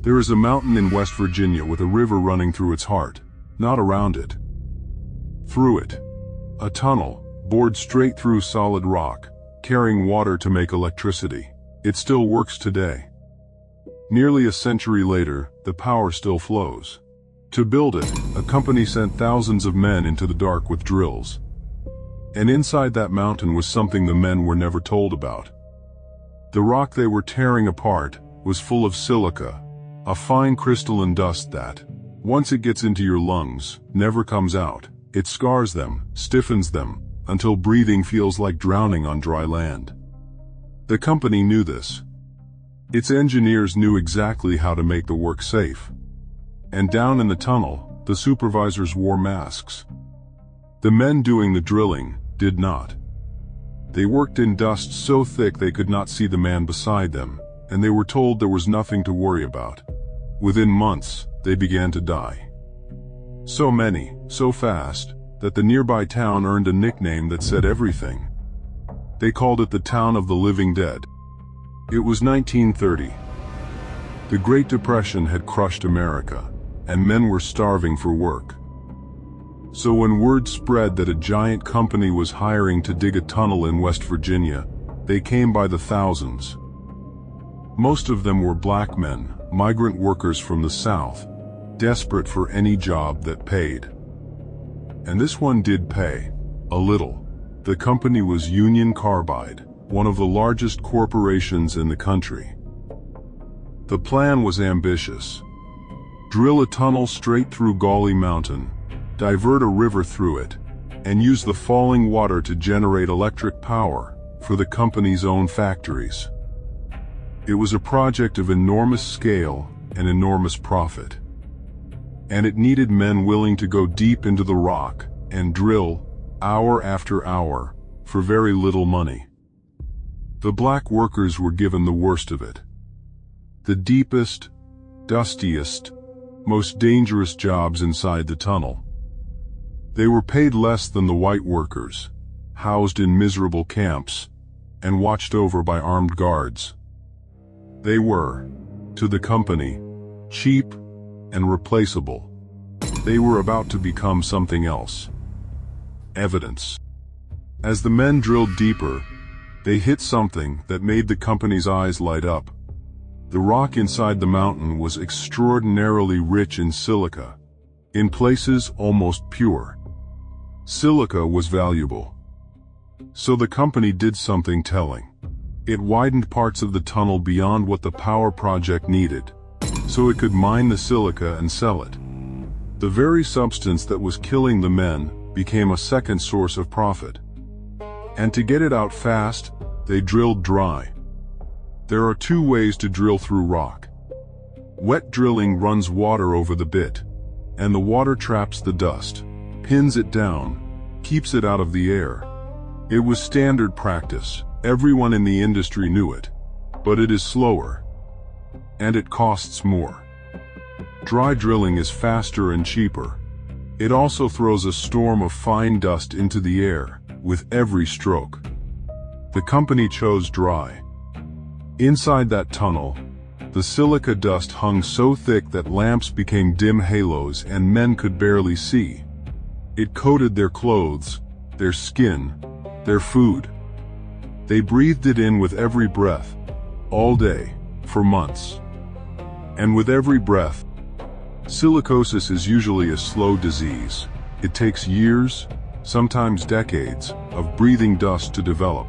There is a mountain in West Virginia with a river running through its heart, not around it. Through it. A tunnel, bored straight through solid rock, carrying water to make electricity. It still works today. Nearly a century later, the power still flows. To build it, a company sent thousands of men into the dark with drills. And inside that mountain was something the men were never told about. The rock they were tearing apart was full of silica, a fine crystalline dust that, once it gets into your lungs, never comes out. It scars them, stiffens them, until breathing feels like drowning on dry land. The company knew this. Its engineers knew exactly how to make the work safe. And down in the tunnel, the supervisors wore masks. The men doing the drilling did not. They worked in dust so thick they could not see the man beside them, and they were told there was nothing to worry about. Within months, they began to die. So many, so fast, that the nearby town earned a nickname that said everything. They called it the town of the living dead. It was 1930. The Great Depression had crushed America, and men were starving for work. So when word spread that a giant company was hiring to dig a tunnel in West Virginia, they came by the thousands. Most of them were black men, migrant workers from the South, desperate for any job that paid. And this one did pay, a little. The company was Union Carbide, one of the largest corporations in the country. The plan was ambitious. Drill a tunnel straight through Gauley Mountain, divert a river through it, and use the falling water to generate electric power for the company's own factories. It was a project of enormous scale and enormous profit. And it needed men willing to go deep into the rock and drill, hour after hour, for very little money. The black workers were given the worst of it. The deepest, dustiest, most dangerous jobs inside the tunnel. They were paid less than the white workers, housed in miserable camps, and watched over by armed guards. They were, to the company, cheap and replaceable. They were about to become something else. Evidence. As the men drilled deeper, they hit something that made the company's eyes light up. The rock inside the mountain was extraordinarily rich in silica, in places almost pure. Silica was valuable. So the company did something telling. It widened parts of the tunnel beyond what the power project needed, so it could mine the silica and sell it. The very substance that was killing the men became a second source of profit. And to get it out fast, they drilled dry. There are two ways to drill through rock. Wet drilling runs water over the bit, and the water traps the dust, pins it down, keeps it out of the air. It was standard practice. Everyone in the industry knew it. But it is slower. And it costs more. Dry drilling is faster and cheaper. It also throws a storm of fine dust into the air with every stroke. The company chose dry. Inside that tunnel, the silica dust hung so thick that lamps became dim halos and men could barely see. It coated their clothes, their skin, their food. They breathed it in with every breath, all day, for months. And with every breath, silicosis is usually a slow disease. It takes years, sometimes decades, of breathing dust to develop.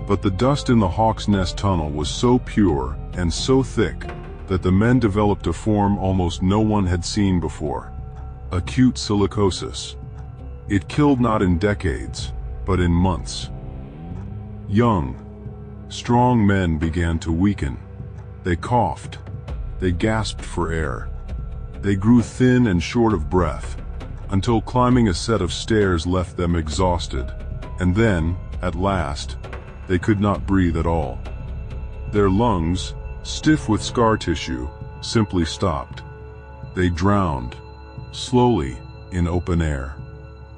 But the dust in the Hawk's Nest tunnel was so pure and so thick that the men developed a form almost no one had seen before: acute silicosis. It killed not in decades, but in months. Young, strong men began to weaken. They coughed. They gasped for air. They grew thin and short of breath, until climbing a set of stairs left them exhausted. And then, at last, they could not breathe at all. Their lungs, stiff with scar tissue, simply stopped. They drowned, slowly, in open air.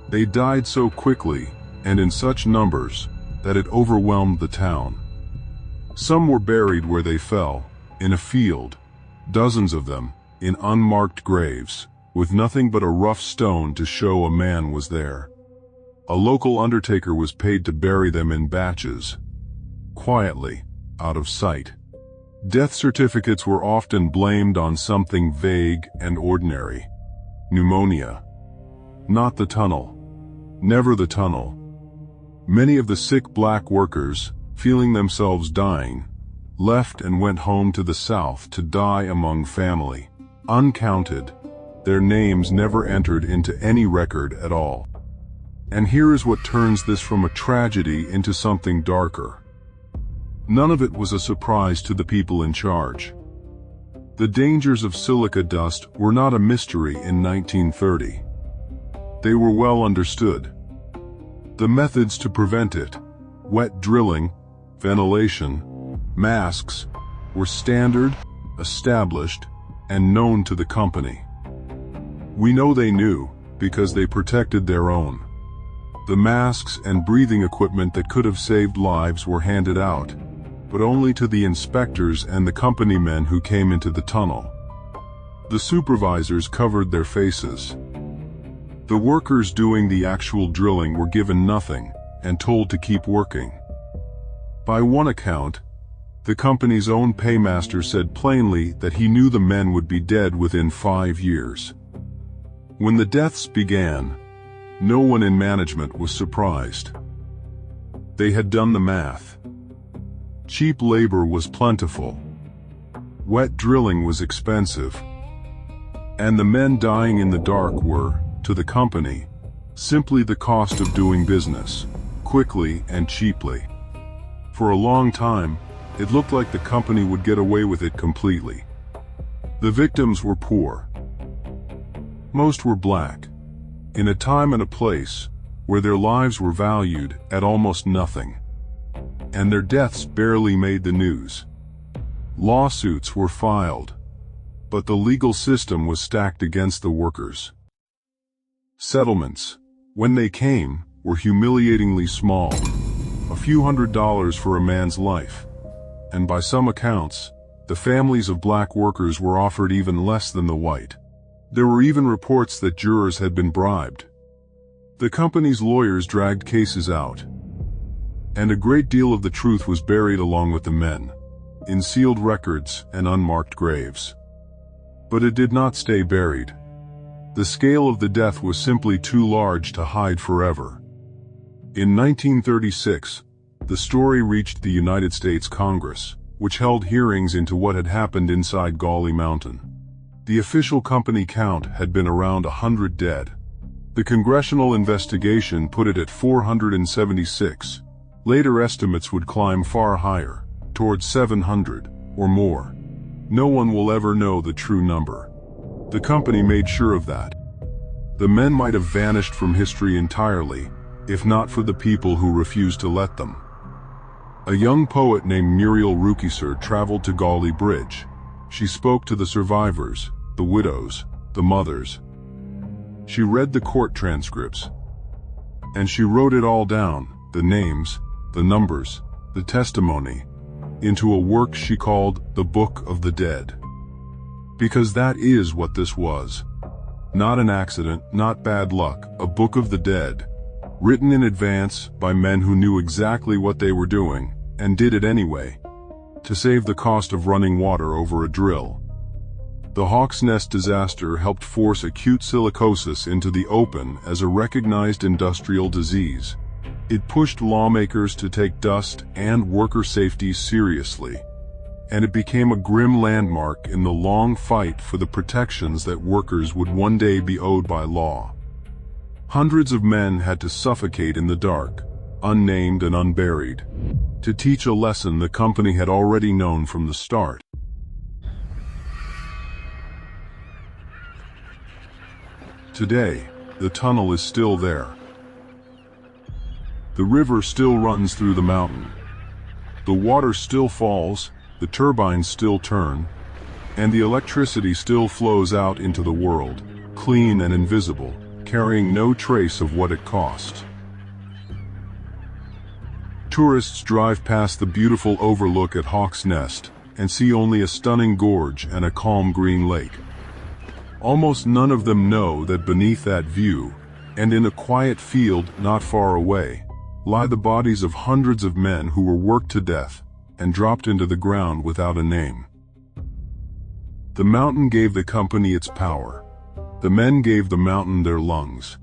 They died so quickly, and in such numbers, that it overwhelmed the town. Some were buried where they fell, in a field, dozens of them, in unmarked graves, with nothing but a rough stone to show a man was there. A local undertaker was paid to bury them in batches, quietly, out of sight. Death certificates were often blamed on something vague and ordinary. Pneumonia. Not the tunnel. Never the tunnel. Many of the sick black workers, feeling themselves dying, left and went home to the South to die among family. Uncounted. Their names never entered into any record at all. And here is what turns this from a tragedy into something darker. None of it was a surprise to the people in charge. The dangers of silica dust were not a mystery in 1930. They were well understood. The methods to prevent it, wet drilling, ventilation, masks, were standard, established, and known to the company. We know they knew because they protected their own. The masks and breathing equipment that could have saved lives were handed out, but only to the inspectors and the company men who came into the tunnel. The supervisors covered their faces. The workers doing the actual drilling were given nothing and told to keep working. By one account, the company's own paymaster said plainly that he knew the men would be dead within 5 years. When the deaths began, no one in management was surprised. They had done the math. Cheap labor was plentiful. Wet drilling was expensive. And the men dying in the dark were, to the company, simply the cost of doing business, quickly and cheaply. For a long time, it looked like the company would get away with it completely. The victims were poor. Most were black, in a time and a place where their lives were valued at almost nothing. And their deaths barely made the news. Lawsuits were filed, but the legal system was stacked against the workers. Settlements, when they came, were humiliatingly small, a few $100s for a man's life. And by some accounts, the families of black workers were offered even less than the white. There were even reports that jurors had been bribed. The company's lawyers dragged cases out, and a great deal of the truth was buried along with the men, in sealed records and unmarked graves. But it did not stay buried. The scale of the death was simply too large to hide forever. In 1936, the story reached the United States Congress, which held hearings into what had happened inside Gauley Mountain. The official company count had been around 100 dead. The congressional investigation put it at 476. Later estimates would climb far higher, towards 700 or more. No one will ever know the true number. The company made sure of that. The men might have vanished from history entirely, if not for the people who refused to let them. A young poet named Muriel Rukeyser traveled to Gauley Bridge. She spoke to the survivors, the widows, the mothers. She read the court transcripts. And she wrote it all down, the names, the numbers, the testimony, into a work she called the Book of the Dead. Because that is what this was. Not an accident, not bad luck, a book of the dead, written in advance by men who knew exactly what they were doing, and did it anyway, to save the cost of running water over a drill. The Hawk's Nest disaster helped force acute silicosis into the open as a recognized industrial disease. It pushed lawmakers to take dust and worker safety seriously, and it became a grim landmark in the long fight for the protections that workers would one day be owed by law. Hundreds of men had to suffocate in the dark, unnamed and unburied, to teach a lesson the company had already known from the start. Today, the tunnel is still there. The river still runs through the mountain. The water still falls, the turbines still turn, and the electricity still flows out into the world, clean and invisible, carrying no trace of what it cost. Tourists drive past the beautiful overlook at Hawk's Nest, and see only a stunning gorge and a calm green lake. Almost none of them know that beneath that view, and in a quiet field not far away, lie the bodies of hundreds of men who were worked to death and dropped into the ground without a name. The mountain gave the company its power. The men gave the mountain their lungs.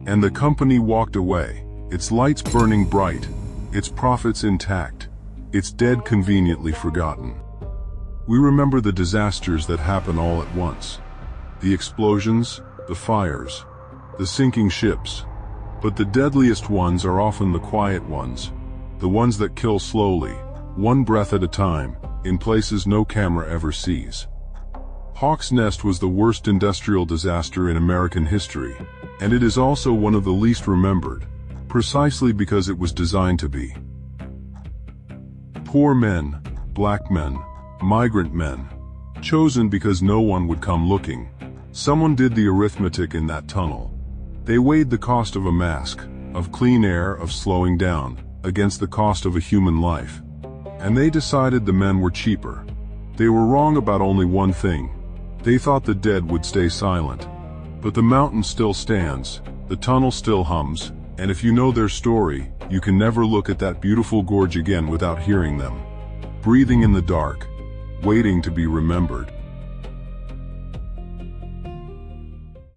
And the company walked away, its lights burning bright, its profits intact, its dead conveniently forgotten. We remember the disasters that happen all at once. The explosions, the fires, the sinking ships. But the deadliest ones are often the quiet ones, the ones that kill slowly, one breath at a time, in places no camera ever sees. Hawk's Nest was the worst industrial disaster in American history, and it is also one of the least remembered, precisely because it was designed to be. Poor men, black men, migrant men, chosen because no one would come looking. Someone did the arithmetic in that tunnel. They weighed the cost of a mask, of clean air, of slowing down, against the cost of a human life. And they decided the men were cheaper. They were wrong about only one thing. They thought the dead would stay silent. But the mountain still stands, the tunnel still hums, and if you know their story, you can never look at that beautiful gorge again without hearing them. Breathing in the dark, waiting to be remembered.